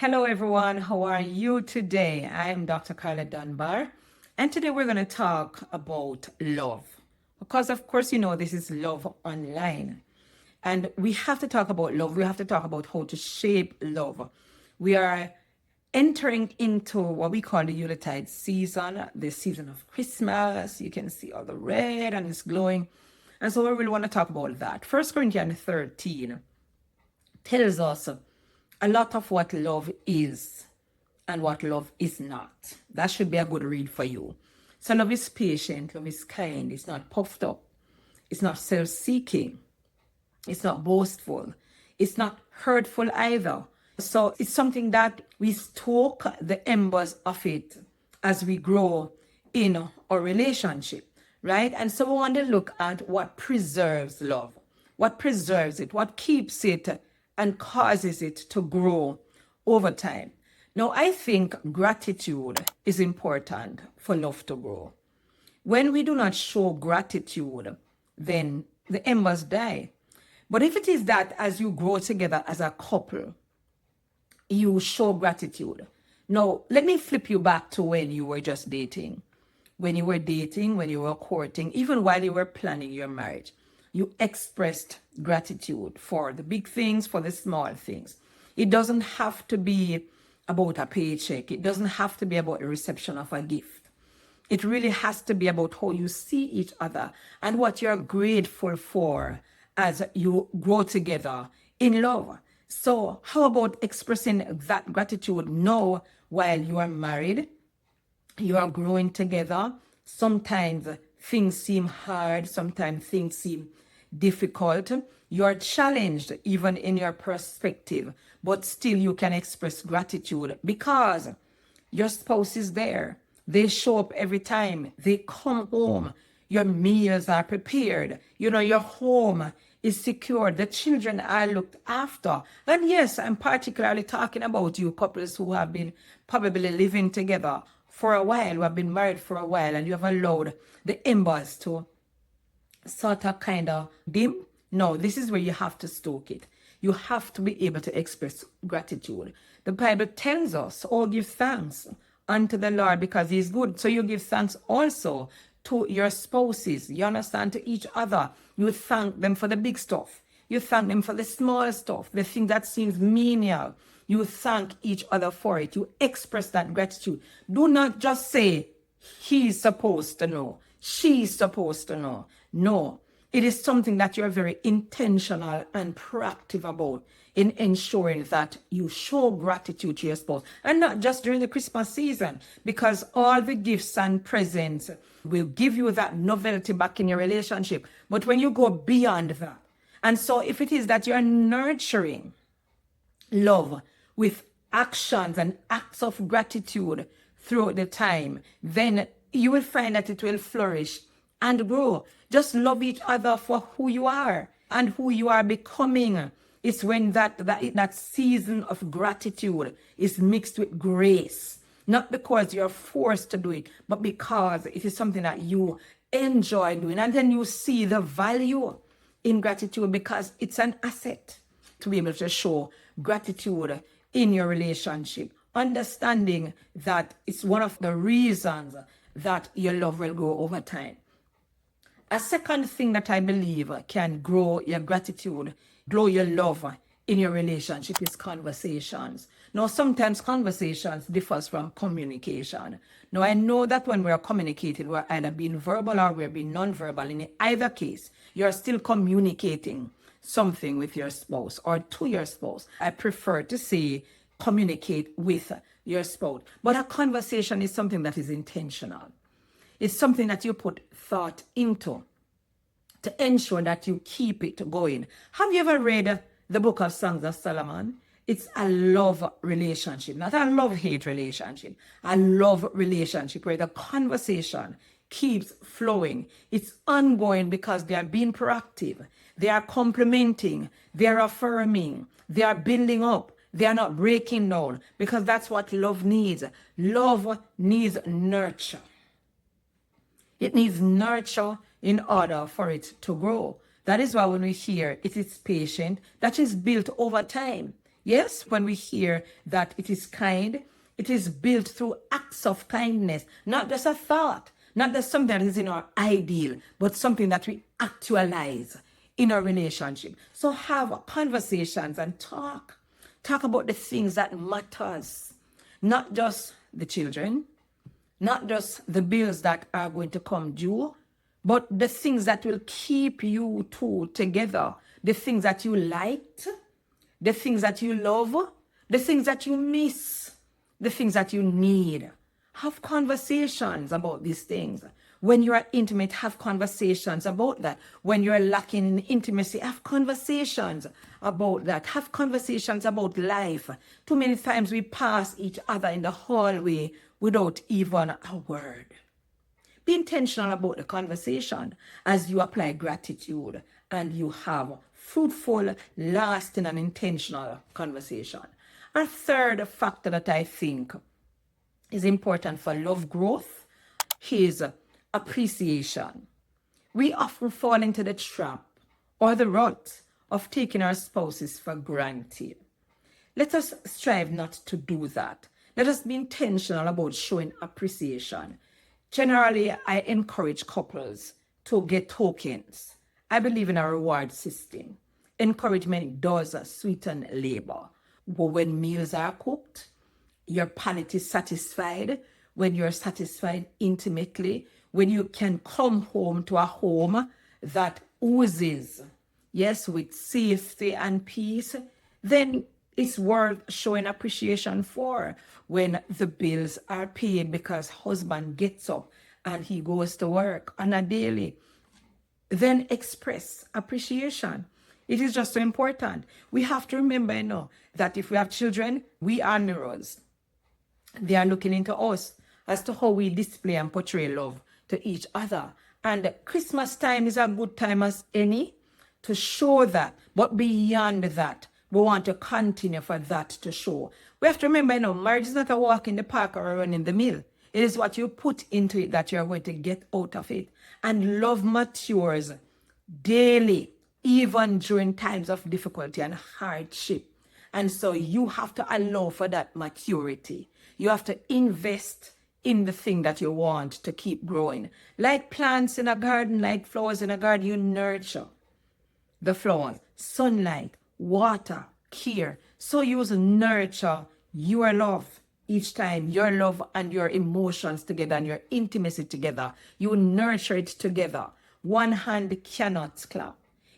Hello everyone, how are you today? I am Dr. Carla Dunbar, and today we're going to talk about love. Because of course you know this is Love Online. And we have to talk about love. We have to talk about how to shape love. We are entering into what we call the Yuletide season, the season of Christmas. You can see all the red and it's glowing. And so we really want to talk about that. 1 Corinthians 13 tells us a lot of what love is and what love is not. That should be a good read for you. So love is patient, love is kind, it's not puffed up, it's not self-seeking, it's not boastful, it's not hurtful either. So it's something that we stoke the embers of it as we grow in our relationship, right? And so we want to look at what preserves love, what preserves it, what keeps it and causes it to grow over time. Now, I think gratitude is important for love to grow. When we do not show gratitude, then the embers die. But if it is that as you grow together as a couple, you show gratitude. Now, let me flip you back to when you were just dating. When you were dating, when you were courting, even while you were planning your marriage, you expressed gratitude for the big things, for the small things. It doesn't have to be about a paycheck. It doesn't have to be about the reception of a gift. It really has to be about how you see each other and what you're grateful for as you grow together in love. So how about expressing that gratitude now while you are married, you are growing together? Sometimes things seem hard, sometimes things seem difficult. You're challenged even in your perspective, but still you can express gratitude because your spouse is there. They show up every time. They come home. Your meals are prepared. Your home is secured. The children are looked after. And yes, I'm particularly talking about you couples who have been probably living together for a while, who have been married for a while, and you have allowed the embers to sort of kind of dim. No, this is where you have to stoke it. You have to be able to express gratitude. The Bible tells us, oh, give thanks unto the Lord because he is good. So you give thanks also to your spouses. You understand, to each other. You thank them for the big stuff. You thank them for the small stuff, the thing that seems menial. You thank each other for it. You express that gratitude. Do not just say, he's supposed to know, she's supposed to know. No, it is something that you're very intentional and proactive about in ensuring that you show gratitude to your spouse. And not just during the Christmas season, because all the gifts and presents will give you that novelty back in your relationship. But when you go beyond that, and so if it is that you're nurturing love with actions and acts of gratitude throughout the time, then you will find that it will flourish and grow. Just love each other for who you are and who you are becoming. It's when that season of gratitude is mixed with grace. Not because you're forced to do it, but because it is something that you enjoy doing. And then you see the value in gratitude because it's an asset to be able to show gratitude in your relationship. Understanding that it's one of the reasons that your love will grow over time. A second thing that I believe can grow your gratitude, grow your love in your relationship is conversations. Now, sometimes conversations differs from communication. Now, I know that when we're communicating, we're either being verbal or we're being non-verbal. In either case, you're still communicating something with your spouse or to your spouse. I prefer to say communicate with your spouse. But a conversation is something that is intentional. It's something that you put thought into to ensure that you keep it going. Have you ever read the book of Songs of Solomon? It's a love relationship, not a love-hate relationship. A love relationship where the conversation keeps flowing. It's ongoing because they are being proactive. They are complimenting. They are affirming. They are building up. They are not breaking down because that's what love needs. Love needs nurture. It needs nurture in order for it to grow. That is why when we hear it is patient, that is built over time. Yes, when we hear that it is kind, it is built through acts of kindness, not just a thought, not just something that is in our ideal, but something that we actualize in our relationship. So have conversations and talk. Talk about the things that matters, not just the children, not just the bills that are going to come due, but the things that will keep you two together, the things that you liked, the things that you love, the things that you miss, the things that you need. Have conversations about these things. When you are intimate, have conversations about that. When you're lacking in intimacy, have conversations about that. Have conversations about life. Too many times we pass each other in the hallway without even a word. Be intentional about the conversation as you apply gratitude and you have fruitful, lasting, and intentional conversation. A third factor that I think is important for love growth is appreciation. We often fall into the trap or the rut of taking our spouses for granted. Let us strive not to do that. Let us be intentional about showing appreciation. Generally, I encourage couples to get tokens. I believe in a reward system. Encouragement does sweeten labor. But when meals are cooked, your palate is satisfied, when you're satisfied intimately, when you can come home to a home that oozes, yes, with safety and peace, then it's worth showing appreciation for. When the bills are paid because husband gets up and he goes to work on a daily, then express appreciation. It is just so important. We have to remember, that if we have children, we are mirrors. They are looking into us as to how we display and portray love to each other. And Christmas time is a good time as any to show that. But beyond that, we want to continue for that to show. We have to remember, marriage is not a walk in the park or a run in the mill. It is what you put into it that you're going to get out of it. And love matures daily, even during times of difficulty and hardship. And so you have to allow for that maturity. You have to invest in the thing that you want to keep growing. Like plants in a garden, like flowers in a garden, you nurture the flowers, sunlight, water, care. So you nurture your love each time, your love and your emotions together and your intimacy together. You nurture it together. One hand cannot clap.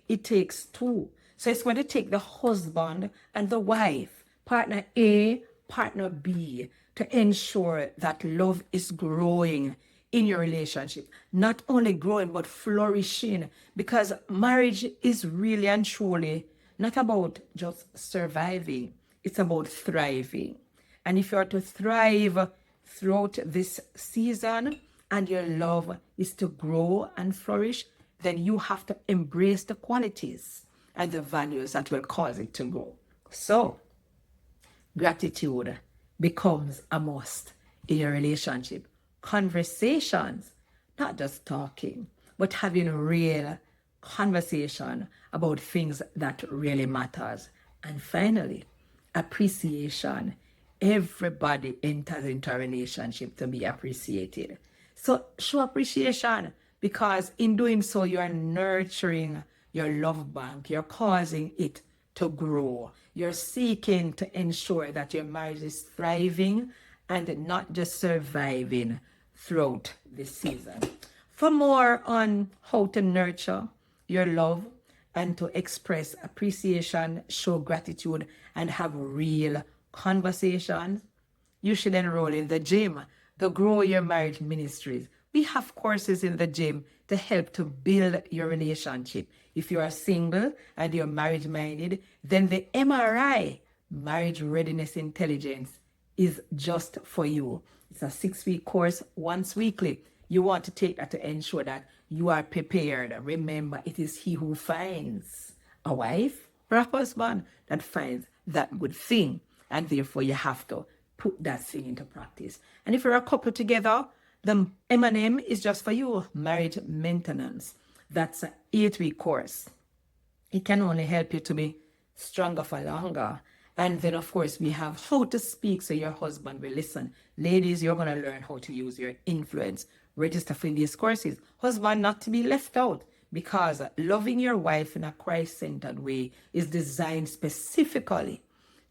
It takes two. So it's going to take the husband and the wife, partner A, partner B, to ensure that love is growing in your relationship. Not only growing, but flourishing. Because marriage is really and truly not about just surviving. It's about thriving. And if you are to thrive throughout this season and your love is to grow and flourish, then you have to embrace the qualities and the values that will cause it to grow. So, gratitude becomes a must in your relationship. Conversations, not just talking, but having real conversation about things that really matters. And finally, appreciation. Everybody enters into a relationship to be appreciated. So show appreciation, because in doing so, you are nurturing your love bank. You're causing it to grow. You're seeking to ensure that your marriage is thriving and not just surviving throughout this season. For more on how to nurture your love and to express appreciation, show gratitude, and have real conversations, you should enroll in the gym, the Grow Your Marriage Ministries. We have courses in the gym to help to build your relationship. If you are single and you're marriage-minded, then the MRI, Marriage Readiness Intelligence, is just for you. It's a 6-week course, once weekly. You want to take that to ensure that you are prepared. Remember, it is he who finds a wife or a husband that finds that good thing. And therefore, you have to put that thing into practice. And if you're a couple together, the M&M is just for you, Marriage Maintenance. That's an 8-week course. It can only help you to be stronger for longer And then, of course, we have how to speak so your husband will listen. Ladies, you're going to learn how to use your influence. Register for these courses. Husband, not to be left out, because loving your wife in a Christ-centered way is designed specifically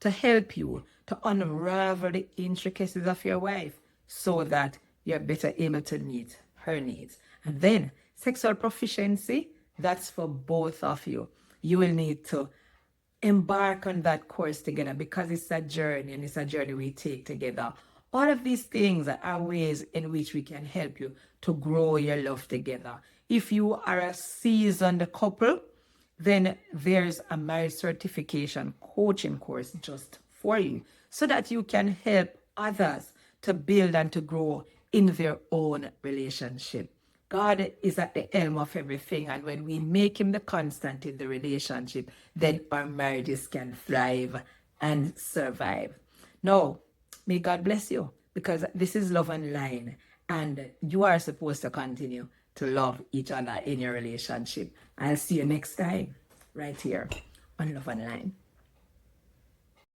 to help you to unravel the intricacies of your wife so that you're better able to meet her needs. And then sexual proficiency, that's for both of you. You will need to embark on that course together, because it's a journey, and it's a journey we take together. All of these things are ways in which we can help you to grow your love together. If you are a seasoned couple, then there's a marriage certification coaching course just for you, so that you can help others to build and to grow in their own relationship. God is at the helm of everything, and when we make him the constant in the relationship, then our marriages can thrive and survive. Now, may God bless you, because this is Love Online, and you are supposed to continue to love each other in your relationship. I'll see you next time, right here on Love Online.